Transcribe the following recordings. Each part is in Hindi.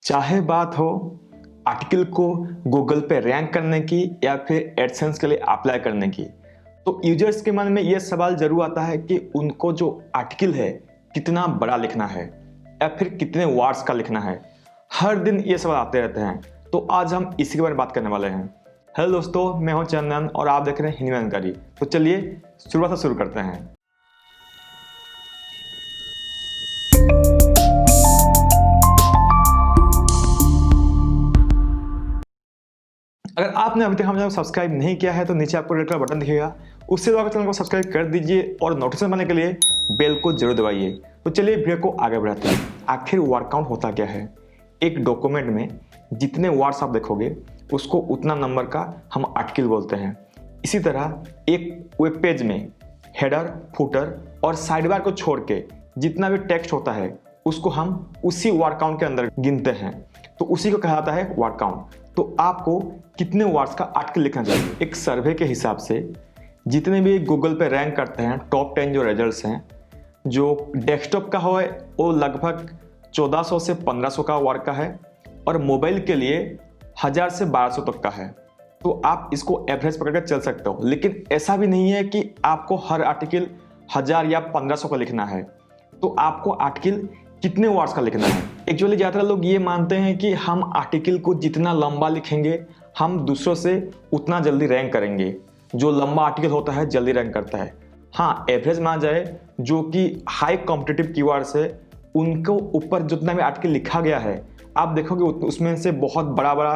चाहे बात हो आर्टिकल को गूगल पे रैंक करने की या फिर एडसेंस के लिए अप्लाई करने की, तो यूजर्स के मन में यह सवाल जरूर आता है कि उनको जो आर्टिकल है कितना बड़ा लिखना है या फिर कितने वर्ड्स का लिखना है। हर दिन ये सवाल आते रहते हैं, तो आज हम इसी के बारे में बात करने वाले हैं। हेलो दोस्तों, मैं हूं चंदन और आप देख रहे हैं हिंदी में जानकारी। तो चलिए शुरुआत से शुरू करते हैं। अगर आपने अभी तक हमारे चैनल को सब्सक्राइब नहीं किया है तो नीचे आपको रेड कलर बटन दिखेगा, उससे दबाकर चैनल को सब्सक्राइब कर दीजिए और नोटिफिकेशन पाने के लिए बेल को जरूर दबाइए। तो चलिए वीडियो को आगे बढ़ाते हैं। आखिर वर्ड काउंट होता क्या है? एक डॉक्यूमेंट में जितने वर्ड्स आप देखोगे उसको उतना नंबर का हम आर्टिकल बोलते हैं। इसी तरह एक वेब पेज में हेडर, फुटर और साइडबार को छोड़ के जितना भी टेक्स्ट होता है उसको हम उसी वर्ड काउंट के अंदर गिनते हैं, तो उसी को कहा जाता है वर्ड काउंट। तो आपको कितने वर्ड्स का आर्टिकल लिखना चाहिए? एक सर्वे के हिसाब से जितने भी गूगल पे रैंक करते हैं टॉप 10 जो रिजल्ट्स हैं, जो डेस्कटॉप का हो वो लगभग 1400 से 1500 का वर्ड का है और मोबाइल के लिए 1000 से 1200 तक का है। तो आप इसको एवरेज पकड़ कर चल सकते हो, लेकिन ऐसा भी नहीं है कि आपको हर आर्टिकल 1000 या 1500 का लिखना है। तो आपको आर्टिकल कितने वर्ड्स का लिखना है? एक्चुअली ज़्यादातर लोग ये मानते हैं कि हम आर्टिकल को जितना लंबा लिखेंगे हम दूसरों से उतना जल्दी रैंक करेंगे। जो लंबा आर्टिकल होता है जल्दी रैंक करता है। हाँ, एवरेज माना जाए जो कि हाई कॉम्पिटिटिव कीवर्ड्स है उनको ऊपर जितना भी आर्टिकल लिखा गया है आप देखोगे उसमें से बहुत बड़ा बड़ा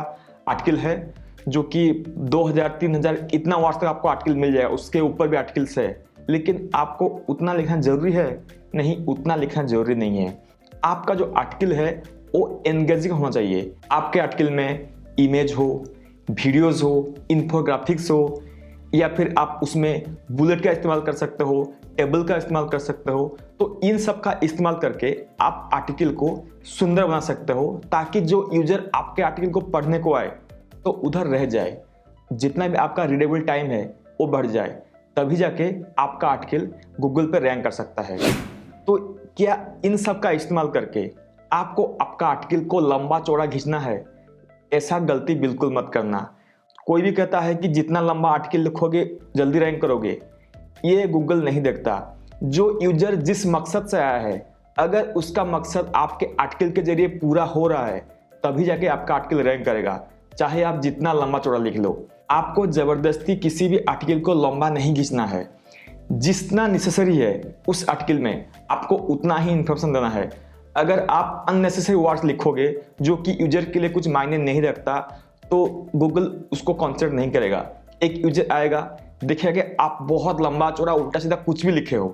आर्टिकल है जो कि 2000 3000 इतना वर्ड्स तक आपको आर्टिकल मिल जाएगा। उसके ऊपर भी आर्टिकल्स है, लेकिन आपको उतना लिखना जरूरी है? नहीं, उतना लिखना जरूरी नहीं है। आपका जो आर्टिकल है वो एंगेजिंग होना चाहिए। आपके आर्टिकल में इमेज हो, वीडियोस हो, इन्फोग्राफिक्स हो, या फिर आप उसमें बुलेट का इस्तेमाल कर सकते हो, टेबल का इस्तेमाल कर सकते हो। तो इन सब का इस्तेमाल करके आप आर्टिकल को सुंदर बना सकते हो, ताकि जो यूजर आपके आर्टिकल को पढ़ने को आए तो उधर रह जाए। जितना भी आपका रीडेबल टाइम है वो बढ़ जाए, तभी जाके आपका आर्टिकल गूगल पर रैंक कर सकता है। तो क्या इन सब का इस्तेमाल करके आपको आपका आर्टिकल को लंबा चौड़ा खींचना है? ऐसा गलती बिल्कुल मत करना। कोई भी कहता है कि जितना लंबा आर्टिकल लिखोगे जल्दी रैंक करोगे, ये गूगल नहीं देखता। जो यूजर जिस मकसद से आया है, अगर उसका मकसद आपके आर्टिकल के जरिए पूरा हो रहा है तभी जाके आपका आर्टिकल रैंक करेगा, चाहे आप जितना लंबा चौड़ा लिख लो। आपको जबरदस्ती किसी भी आर्टिकल को लंबा नहीं खींचना है। जितना नेसेसरी है उस आर्टिकल में आपको उतना ही इंफॉर्मेशन देना है। अगर आप अननेसेसरी वर्ड्स लिखोगे जो कि यूजर के लिए कुछ मायने नहीं रखता, तो गूगल उसको कंसिडर नहीं करेगा। एक यूजर आएगा, देखेगा कि आप बहुत लंबा चौड़ा उल्टा सीधा कुछ भी लिखे हो,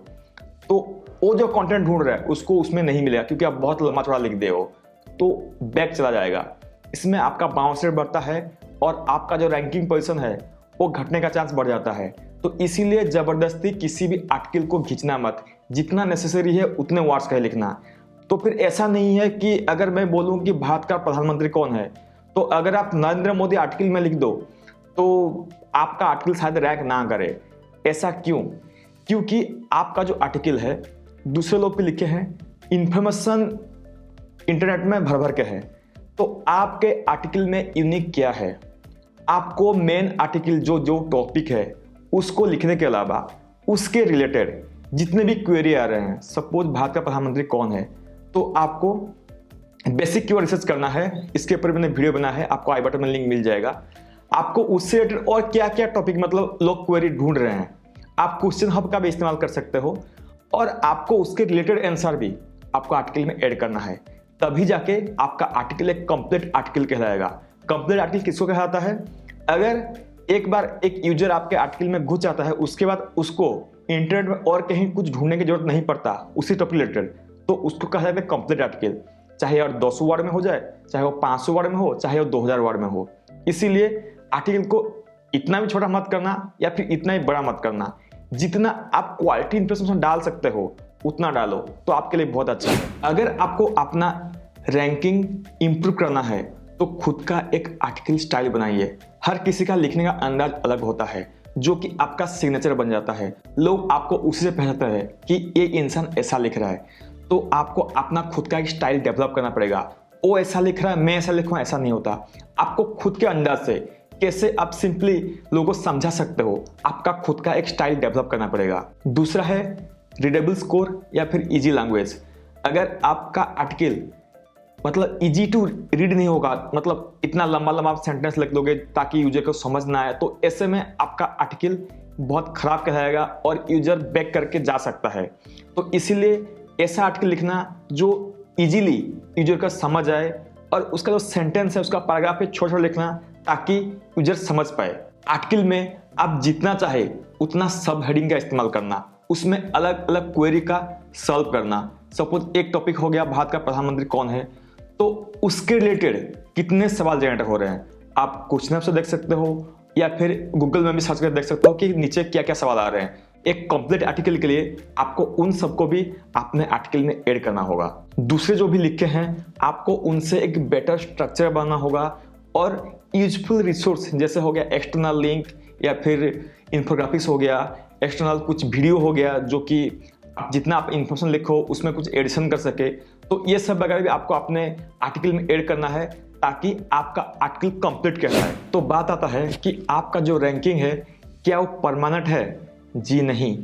तो वो जो कंटेंट ढूंढ रहा है उसको उसमें नहीं मिलेगा, क्योंकि आप बहुत लंबा चौड़ा लिख दे हो, तो बैक चला जाएगा। इसमें आपका बाउंस रेट बढ़ता है और आपका जो रैंकिंग पोजीशन है वो घटने का चांस बढ़ जाता है। तो इसीलिए जबरदस्ती किसी भी आर्टिकल को खींचना मत। जितना नेसेसरी है उतने वर्ड्स का ही लिखना। तो फिर ऐसा नहीं है कि अगर मैं बोलूं कि भारत का प्रधानमंत्री कौन है, तो अगर आप नरेंद्र मोदी आर्टिकल में लिख दो तो आपका आर्टिकल शायद रैंक ना करे। ऐसा क्यों? क्योंकि आपका जो आर्टिकल है दूसरे लोग भी लिखे हैं, इंफॉर्मेशन इंटरनेट में भर भर के है। तो आपके आर्टिकल में यूनिक क्या है? आपको मेन आर्टिकल जो टॉपिक है उसको लिखने के अलावा उसके रिलेटेड जितने भी क्वेरी आ रहे हैं, सपोज भारत का प्रधानमंत्री कौन है, तो आपको बेसिक कीवर्ड रिसर्च करना है। इसके ऊपर मैंने वीडियो बना है, आपको आई बटन में लिंक मिल जाएगा। आपको उससे रिलेटेड और क्या क्या टॉपिक मतलब लोग क्वेरी ढूंढ रहे हैं, आप क्वेश्चन हब का भी इस्तेमाल कर सकते हो और आपको उसके रिलेटेड आंसर भी आपको आर्टिकल में ऐड करना है। तभी जाके आपका आर्टिकल एक कंप्लीट आर्टिकल कहलाएगा। कंप्लीट आर्टिकल किसको कहलाता है? अगर एक बार एक यूजर आपके आर्टिकल में घुस जाता है, उसके बाद उसको इंटरनेट में और कहीं कुछ ढूंढने की जरूरत नहीं पड़ता उसी टॉपिक रिलेटेड, तो उसको कहा जाता है कंप्लीट आर्टिकल। चाहे और 200 वर्ड में हो जाए, चाहे वो 500 वर्ड में हो, चाहे वो 2000 वर्ड में हो। इसीलिए आर्टिकल को इतना भी छोटा मत करना या फिर इतना ही बड़ा मत करना। जितना आप क्वालिटी इंफॉर्मेशन डाल सकते हो उतना डालो, तो आपके लिए बहुत अच्छा है। अगर आपको अपना रैंकिंग इंप्रूव करना है तो खुद का एक आर्टिकल स्टाइल बनाइए। हर किसी का लिखने का अंदाज अलग होता है, जो कि आपका सिग्नेचर बन जाता है। लोग आपको उसी से पहचानते हैं कि ये इंसान ऐसा लिख रहा है। तो आपको अपना खुद का एक स्टाइल डेवलप करना पड़ेगा। वो ऐसा लिख रहा है, मैं ऐसा लिखूँ, ऐसा नहीं होता। आपको खुद के अंदाज से कैसे आप सिंपली लोगों को समझा सकते हो, आपका खुद का एक स्टाइल डेवलप करना पड़ेगा। दूसरा है रीडेबल स्कोर या फिर इजी लैंग्वेज। अगर आपका आर्टिकल मतलब इजी टू रीड नहीं होगा, मतलब इतना लंबा लंबा आप सेंटेंस लिख दोगे ताकि यूजर को समझ ना आए, तो ऐसे में आपका आर्टिकल बहुत खराब कहलाएगा और यूजर बैक करके जा सकता है। तो इसीलिए ऐसा आर्टिकल लिखना जो इजीली यूजर का समझ आए, और उसका जो सेंटेंस है उसका पैराग्राफ पे छोटा छोटा लिखना ताकि यूजर समझ पाए। आर्टिकल में आप जितना चाहे उतना सब हेडिंग का इस्तेमाल करना, उसमें अलग अलग क्वेरी का सॉल्व करना। सपोज एक टॉपिक हो गया भारत का प्रधानमंत्री कौन है, तो उसके रिलेटेड कितने सवाल जनरेट हो रहे हैं, आप क्वेश्चन से देख सकते हो या फिर गूगल में भी सर्च कर देख सकते हो कि नीचे क्या क्या सवाल आ रहे हैं। एक कंप्लीट आर्टिकल के लिए आपको उन सबको भी अपने आर्टिकल में ऐड करना होगा। दूसरे जो भी लिखे हैं आपको उनसे एक बेटर स्ट्रक्चर बनाना होगा, और यूजफुल रिसोर्स जैसे हो गया एक्सटर्नल लिंक या फिर इंफोग्राफिक्स हो गया, एक्सटर्नल कुछ वीडियो हो गया, जो कि जितना आप इंफॉर्मेशन लिखो उसमें कुछ एडिशन कर सके, तो ये सब वगैरह भी आपको अपने आर्टिकल में ऐड करना है ताकि आपका आर्टिकल कंप्लीट कहलाए। तो बात आता है कि आपका जो रैंकिंग है क्या वो परमानेंट है? जी नहीं,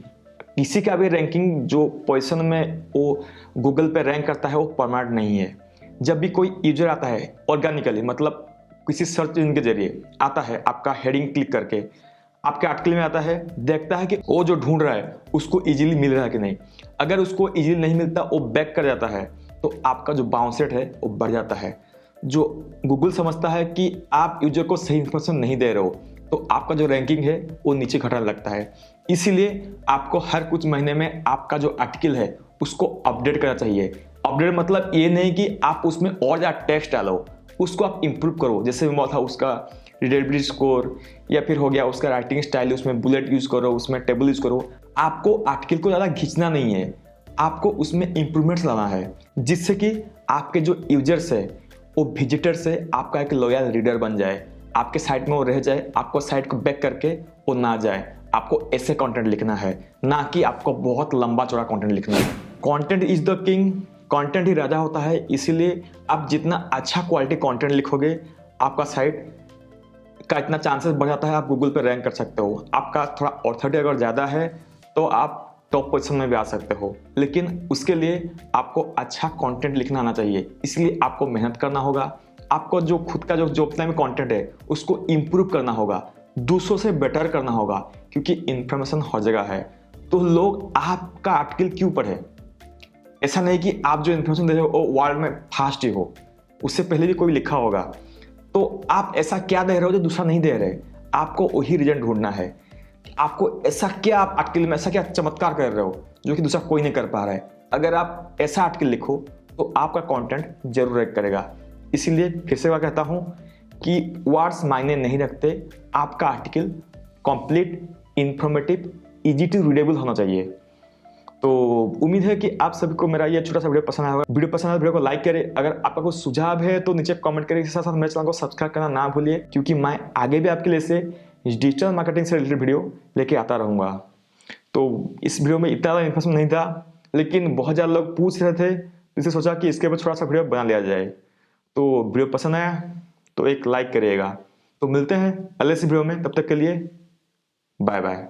किसी का भी रैंकिंग जो पोजीशन में वो गूगल पे रैंक करता है वो परमानेंट नहीं है। जब भी कोई यूजर आता है ऑर्गेनिकली, मतलब किसी सर्च इंजन के जरिए आता है, आपका हेडिंग क्लिक करके आपके आर्टिकल में आता है, देखता है कि वो जो ढूंढ रहा है उसको इजीली मिल रहा है कि नहीं। अगर उसको इजीली नहीं मिलता वो बैक कर जाता है, तो आपका जो बाउंस रेट है वो बढ़ जाता है। जो गूगल समझता है कि आप यूजर को सही इंफॉर्मेशन नहीं दे रहे हो, तो आपका जो रैंकिंग है वो नीचे घटने लगता है। इसीलिए आपको हर कुछ महीने में आपका जो आर्टिकल है उसको अपडेट करना चाहिए। अपडेट मतलब ये नहीं कि आप उसमें और ज़्यादा टेक्स्ट डालो, उसको आप इम्प्रूव करो। जैसे मैं था उसका रीडेबिलिटी स्कोर या फिर हो गया उसका राइटिंग स्टाइल, उसमें बुलेट यूज करो, उसमें टेबल यूज करो। आपको आर्टिकल को ज़्यादा खींचना नहीं है, आपको उसमें इम्प्रूवमेंट्स लाना है, जिससे कि आपके जो यूजर्स है वो विजिटर से आपका एक लॉयल रीडर बन जाए, आपके साइट में वो रह जाए, आपको साइट को बैक करके वो ना जाए। आपको ऐसे कंटेंट लिखना है, ना कि आपको बहुत लंबा चौड़ा कंटेंट लिखना है। Content is the king, content ही राजा होता है। इसीलिए आप जितना अच्छा क्वालिटी कंटेंट लिखोगे, आपका साइट का इतना चांसेस बढ़ जाता है, आप गूगल पे रैंक कर सकते हो। आपका थोड़ा ऑथोरिटी अगर ज़्यादा है तो आप टॉप पोजीशन में भी आ सकते हो, लेकिन उसके लिए आपको अच्छा कंटेंट लिखना आना चाहिए। इसलिए आपको मेहनत करना होगा, आपको जो खुद का जो अपना में कंटेंट है उसको इम्प्रूव करना होगा, दूसरों से बेटर करना होगा, क्योंकि इन्फॉर्मेशन हर जगह है। तो लोग आपका आर्टिकल क्यों पढ़े? ऐसा नहीं कि आप जो इन्फॉर्मेशन दे रहे हो वो वर्ल्ड में फास्ट ही हो, उससे पहले भी कोई लिखा होगा। तो आप ऐसा क्या दे रहे हो जो दूसरा नहीं दे रहे? आपको वही रीजन ढूंढना है। आपको ऐसा क्या, आप आर्टिकल में ऐसा क्या चमत्कार कर रहे हो जो कि दूसरा कोई नहीं कर पा रहा है? अगर आप ऐसा आर्टिकल लिखो तो आपका कंटेंट जरूर रैंक करेगा। इसीलिए फिर से मैं कहता हूं कि वर्ड्स मायने नहीं रखते, आपका article complete, informative, easy to readable होना चाहिए। तो उम्मीद है कि आप सभी को मेरा ये छोटा सा वीडियो पसंद आया होगा। वीडियो पसंद आया वीडियो को लाइक करें, अगर आपका कोई सुझाव है तो नीचे कमेंट करें। इसके साथ मेरे चैनल को सब्सक्राइब करना ना भूलिए, क्योंकि मैं आगे भी आपके लिए से डिजिटल मार्केटिंग से रिलेटेड वीडियो लेके आता रहूँगा। तो इस वीडियो में इतना ज़्यादा इन्फॉर्मेशन नहीं था, लेकिन बहुत ज़्यादा लोग पूछ रहे थे, इसलिए सोचा कि इसके ऊपर थोड़ा सा वीडियो बना लिया जाए। तो वीडियो पसंद आया तो एक लाइक करिएगा। तो मिलते हैं अगले इस वीडियो में, तब तक के लिए बाय बाय।